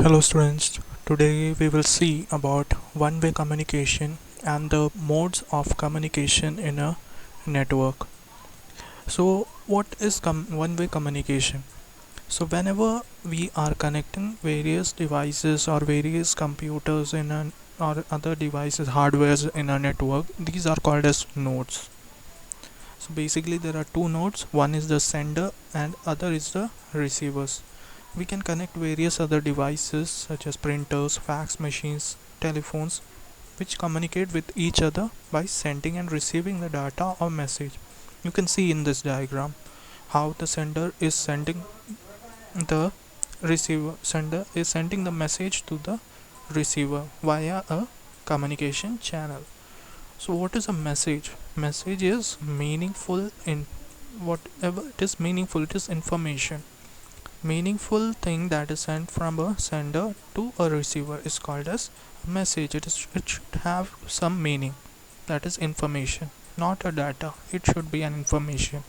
Hello students, today we will see about one-way communication and the modes of communication in a network. So what is one-way communication? So whenever we are connecting various devices or various computers in an or other devices, hardwares in a network, these are called as nodes. So basically there are two nodes, one is the sender and other is the receivers. We can connect various other devices such as printers, fax machines, telephones, which communicate with each other by sending and receiving the data or message. You can see in this diagram how the sender is sending the sender is sending the message to the receiver via a communication channel. So what is a message? Message is meaningful in whatever it is meaningful, it is information. Meaningful thing that is sent from a sender to a receiver is called as a message. It should have some meaning, that is information, not a data. It should be an information.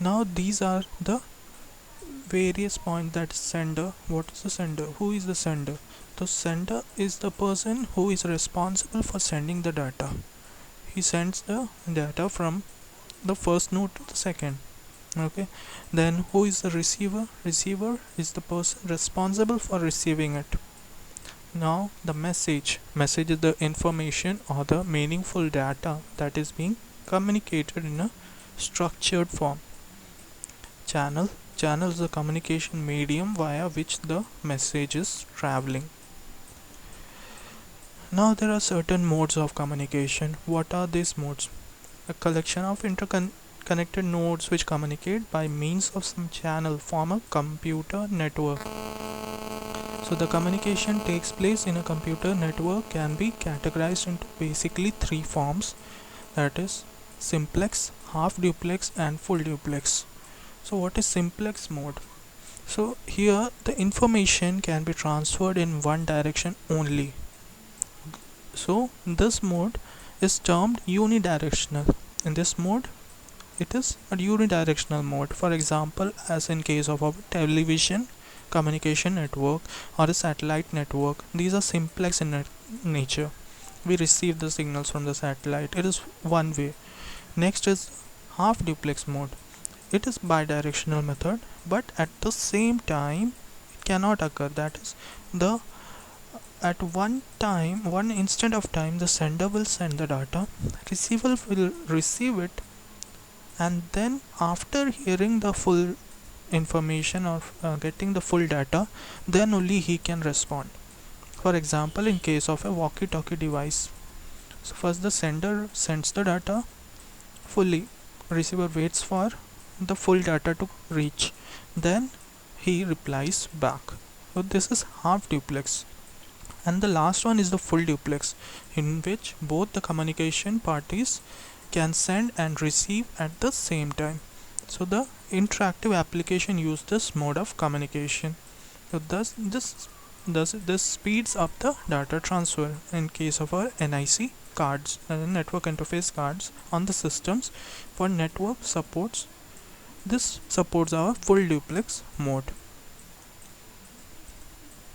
Now these are the various points that is sender. What is the sender? Who is the sender? The sender is the person who is responsible for sending the data. He sends the data from the first node to the second. Okay, then who is the receiver? Receiver is the person responsible for receiving it. Now the message is the information or the meaningful data that is being communicated in a structured form. Channel is the communication medium via which the message is traveling. Now there are certain modes of communication. What are these modes? A collection of connected nodes which communicate by means of some channel form a computer network. So the communication takes place in a computer network can be categorized into basically three forms, that is simplex, half duplex and full duplex. So what is simplex mode? So here the information can be transferred in one direction only. So this mode is termed unidirectional. In this mode it is a unidirectional mode. For example, as in case of a television communication network or a satellite network, these are simplex in nature. We receive the signals from the satellite. It is one way. Next is half duplex mode. It is bidirectional method, but at the same time it cannot occur. That is, the at one instant of time, the sender will send the data, receiver will receive it, and then after hearing the full information or getting the full data, then only he can respond. For example, in case of a walkie-talkie device, so first the sender sends the data fully, receiver waits for the full data to reach, then he replies back. So this is half duplex. And the last one is the full duplex, in which both the communication parties can send and receive at the same time. So the interactive application use this mode of communication. So thus this speeds up the data transfer in case of our NIC cards, network interface cards on the systems for network supports. This supports our full duplex mode.